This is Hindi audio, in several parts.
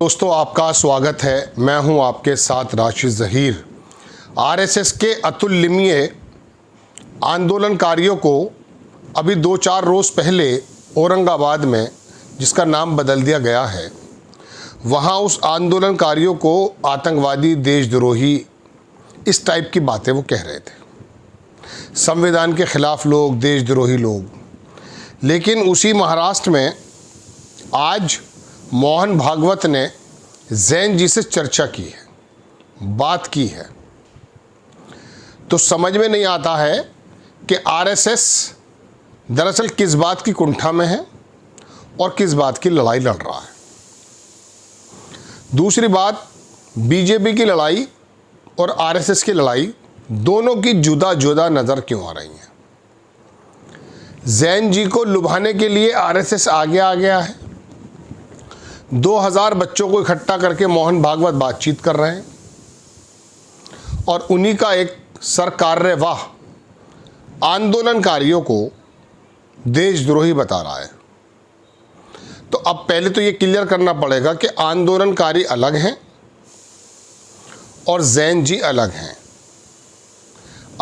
दोस्तों, आपका स्वागत है। मैं हूं आपके साथ राशिद ज़हीर। आरएसएस के अतुलनीय आंदोलनकारियों को अभी 2-4 रोज़ पहले औरंगाबाद में, जिसका नाम बदल दिया गया है, वहां उस आंदोलनकारियों को आतंकवादी, देशद्रोही, इस टाइप की बातें वो कह रहे थे। संविधान के ख़िलाफ़ लोग, देशद्रोही लोग। लेकिन उसी महाराष्ट्र में आज मोहन भागवत ने जैन जी से चर्चा की है, बात की है। तो समझ में नहीं आता है कि आरएसएस दरअसल किस बात की कुंठा में है और किस बात की लड़ाई लड़ रहा है। दूसरी बात, बीजेपी की लड़ाई और आरएसएस की लड़ाई दोनों की जुदा जुदा नज़र क्यों आ रही है। जैन जी को लुभाने के लिए आरएसएस आगे आ गया है। 2000 बच्चों को इकट्ठा करके मोहन भागवत बातचीत कर रहे हैं और उन्हीं का एक सरकार्यवाह आंदोलनकारियों को देशद्रोही बता रहा है। तो अब पहले तो ये क्लियर करना पड़ेगा कि आंदोलनकारी अलग हैं और जैन जी अलग हैं।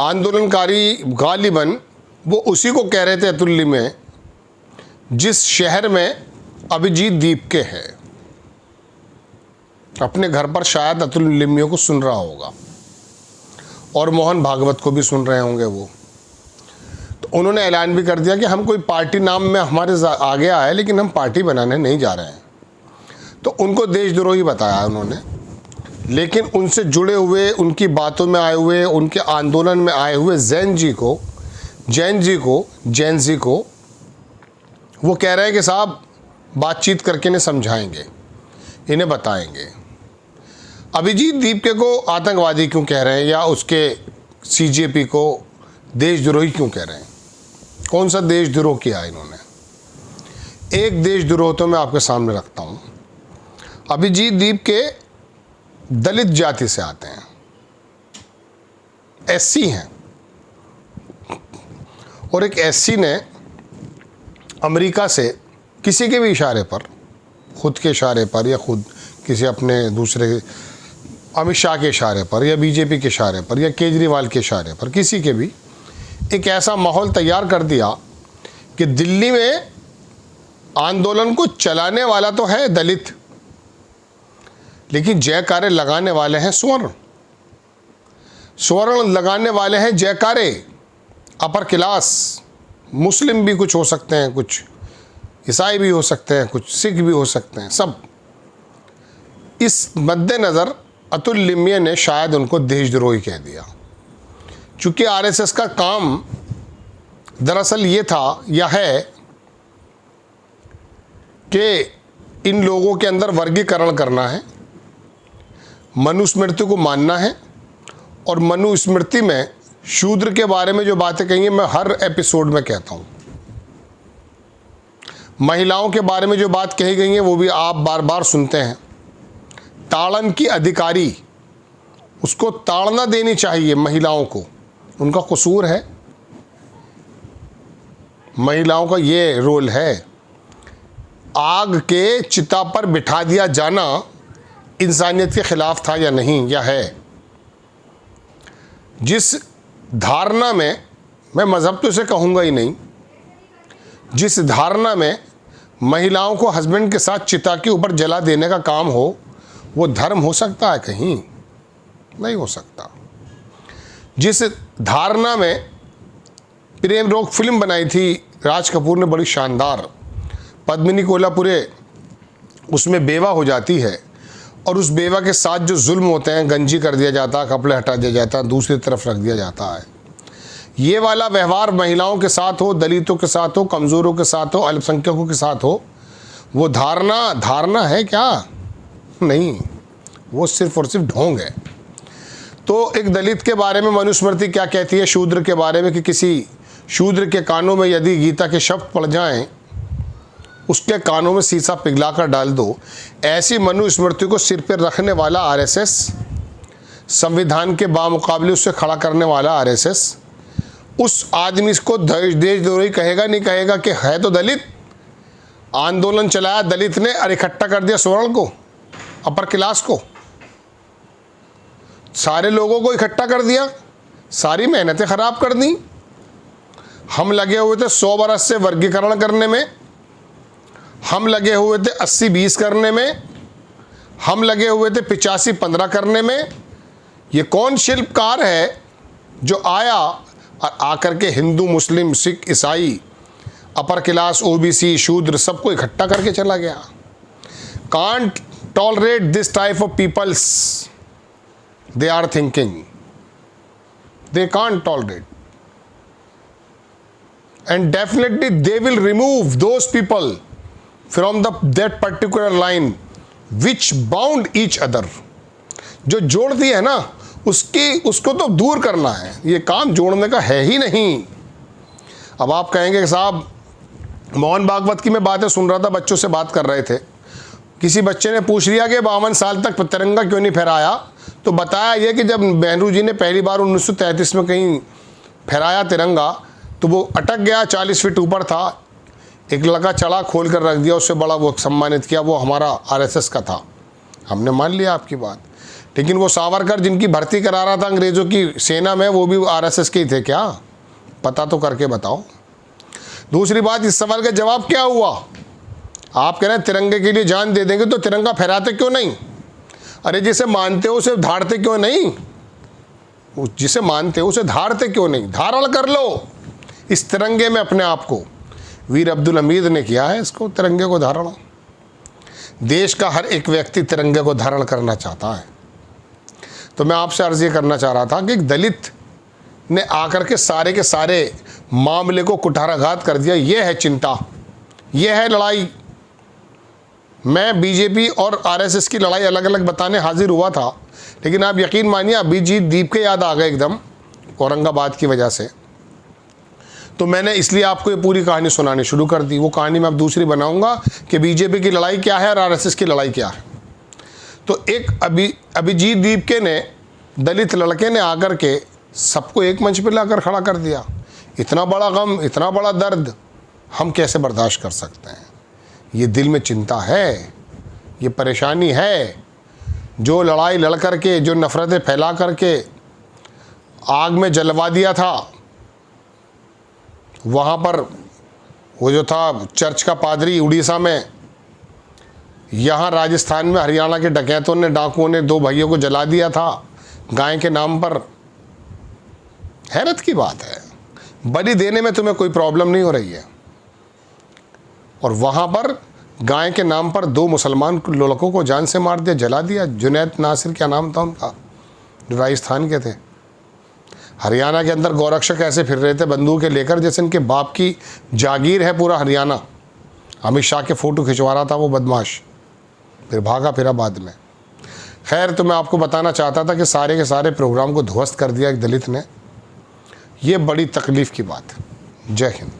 आंदोलनकारी गालिबन वो उसी को कह रहे थे अतुल्य में, जिस शहर में अभिजीत दीपके है। अपने घर पर शायद अतुल लिम्बियों को सुन रहा होगा और मोहन भागवत को भी सुन रहे होंगे वो। तो उन्होंने ऐलान भी कर दिया कि हम कोई पार्टी नाम में हमारे आगे आए, लेकिन हम पार्टी बनाने नहीं जा रहे हैं। तो उनको देशद्रोही बताया उन्होंने। लेकिन उनसे जुड़े हुए, उनकी बातों में आए हुए, उनके आंदोलन में आए हुए जैन जी को वो कह रहे हैं कि साहब बातचीत करके इन्हें समझाएंगे, इन्हें बताएंगे। अभिजीत दीपके को आतंकवादी क्यों कह रहे हैं या उसके सीजेपी को देशद्रोही क्यों कह रहे हैं? कौन सा देशद्रोह किया इन्होंने? एक देशद्रोह तो मैं आपके सामने रखता हूँ। अभिजीत दीपके दलित जाति से आते हैं, एससी हैं, और एक एससी ने अमेरिका से किसी के भी इशारे पर, खुद के इशारे पर या खुद किसी अपने दूसरे अमित शाह के इशारे पर या बीजेपी के इशारे पर या केजरीवाल के इशारे पर, किसी के भी, एक ऐसा माहौल तैयार कर दिया कि दिल्ली में आंदोलन को चलाने वाला तो है दलित, लेकिन जयकारे लगाने वाले हैं स्वर्ण लगाने वाले हैं जयकारे, अपर क्लास। मुस्लिम भी कुछ हो सकते हैं, कुछ ईसाई भी हो सकते हैं, कुछ सिख भी हो सकते हैं, सब। इस मद्देनज़र अतुल लिम्बिया ने शायद उनको देशद्रोही कह दिया। चूँकि आरएसएस का काम दरअसल ये था या है कि इन लोगों के अंदर वर्गीकरण करना है, मनुस्मृति को मानना है, और मनुस्मृति में शूद्र के बारे में जो बातें कही हैं, मैं हर एपिसोड में कहता हूँ। महिलाओं के बारे में जो बात कही गई है वो भी आप बार बार सुनते हैं। ताड़न की अधिकारी, उसको ताड़ना देनी चाहिए महिलाओं को, उनका कसूर है। महिलाओं का ये रोल है। आग के चिता पर बिठा दिया जाना इंसानियत के खिलाफ था या नहीं, या है। जिस धारणा में, मैं मज़हब तो इसे कहूँगा ही नहीं, जिस धारणा में महिलाओं को हस्बैंड के साथ चिता के ऊपर जला देने का काम हो, वो धर्म हो सकता है? कहीं नहीं हो सकता। जिस धारणा में प्रेम रोग फिल्म बनाई थी राज कपूर ने, बड़ी शानदार, पद्मिनी कोल्हापुरे उसमें बेवा हो जाती है और उस बेवा के साथ जो जुल्म होते हैं, गंजी कर दिया जाता है, कपड़े हटा दिया जाता है, दूसरी तरफ रख दिया जाता है। ये वाला व्यवहार महिलाओं के साथ हो, दलितों के साथ हो, कमज़ोरों के साथ हो, अल्पसंख्यकों के साथ हो, वो धारणा है क्या? नहीं, वो सिर्फ और सिर्फ ढोंग है। तो एक दलित के बारे में मनुस्मृति क्या कहती है, शूद्र के बारे में, कि किसी शूद्र के कानों में यदि गीता के शब्द पड़ जाएं, उसके कानों में शीशा पिघला कर डाल दो। ऐसी मनुस्मृति को सिर पर रखने वाला आरएसएस, संविधान के बामुकाबले उससे खड़ा करने वाला आरएसएस, उस आदमी को देशद्रोही कहेगा नहीं कहेगा कि है तो दलित, आंदोलन चलाया दलित ने और इकट्ठा कर दिया स्वर्ण को। अपर क्लास को, सारे लोगों को इकट्ठा कर दिया, सारी मेहनतें ख़राब कर दी। हम लगे हुए थे 100 बरस से वर्गीकरण करने में, हम लगे हुए थे 80-20 करने में, हम लगे हुए थे 85-15 करने में। ये कौन शिल्पकार है जो आया और आकर के हिंदू, मुस्लिम, सिख, ईसाई, अपर क्लास, ओबीसी, शूद्र सबको इकट्ठा करके चला गया? Can't tolerate this type of peoples, they are thinking, they can't tolerate, and definitely they will remove those people from that particular line which bound each other. जो जोड़ती है ना उसको तो दूर करना है, ये काम जोड़ने का है ही नहीं। अब आप कहेंगे कि साहब मोहन भागवत की मैं बातें सुन रहा था, बच्चों से बात कर रहे थे, किसी बच्चे ने पूछ लिया कि 52 साल तक तिरंगा क्यों नहीं फहराया, तो बताया यह कि जब नेहरू जी ने पहली बार 1933 में कहीं फहराया तिरंगा तो वो अटक गया, 40 फीट ऊपर था, एक लड़का चढ़ा, खोल कर रख दिया, उससे बड़ा वो सम्मानित किया, वो हमारा आरएसएस का था। हमने मान लिया आपकी बात, लेकिन वो सावरकर जिनकी भर्ती करा रहा था अंग्रेज़ों की सेना में, वो भी आरएसएस के ही थे क्या? पता तो करके बताओ। दूसरी बात, इस सवाल का जवाब क्या हुआ? आप कह रहे हैं तिरंगे के लिए जान दे देंगे, तो तिरंगा फहराते क्यों नहीं? अरे जिसे मानते हो उसे धारते क्यों नहीं? जिसे मानते हो उसे धारते क्यों नहीं? धारण कर लो इस तिरंगे में अपने आप को। वीर अब्दुल हमीद ने किया है इसको, तिरंगे को धारण। देश का हर एक व्यक्ति तिरंगे को धारण करना चाहता है। तो मैं आपसे अर्ज़ ये करना चाह रहा था कि एक दलित ने आकर के सारे मामले को कुठाराघात कर दिया। ये है चिंता, ये है लड़ाई। मैं बीजेपी और आरएसएस की लड़ाई अलग अलग बताने हाजिर हुआ था, लेकिन आप यकीन मानिए अभिजीत दीप के याद आ गए एकदम औरंगाबाद की वजह से। तो मैंने इसलिए आपको ये पूरी कहानी सुनानी शुरू कर दी। वो कहानी मैं अब दूसरी बनाऊंगा कि बीजेपी की लड़ाई क्या है और आरएसएस की लड़ाई क्या है। तो एक अभिजीत दीप के ने, दलित लड़के ने आकर के सबको एक मंच पर लाकर खड़ा कर दिया। इतना बड़ा गम, इतना बड़ा दर्द हम कैसे बर्दाश्त कर सकते हैं? ये दिल में चिंता है, ये परेशानी है। जो लड़ाई लड़ कर के, जो नफ़रतें फैला करके आग में जलवा दिया था, वहाँ पर वो जो था चर्च का पादरी उड़ीसा में, यहाँ राजस्थान में हरियाणा के डकैतों ने, डाकुओं ने 2 भाइयों को जला दिया था गाय के नाम पर। हैरत की बात है, बलि देने में तुम्हें कोई प्रॉब्लम नहीं हो रही है, और वहाँ पर गाय के नाम पर 2 मुसलमान लड़कों को जान से मार दिया, जला दिया। जुनैद नासिर क्या नाम था उनका, जो राजस्थान के थे। हरियाणा के अंदर गौरक्षक ऐसे फिर रहे थे बंदूकें लेकर जैसे इनके बाप की जागीर है पूरा हरियाणा। अमित शाह के फ़ोटो खिंचवा रहा था वो बदमाश, फिर भागा फिरा बाद में। खैर, तो मैं आपको बताना चाहता था कि सारे के सारे प्रोग्राम को ध्वस्त कर दिया एक दलित ने। ये बड़ी तकलीफ़ की बात है। जय हिंद।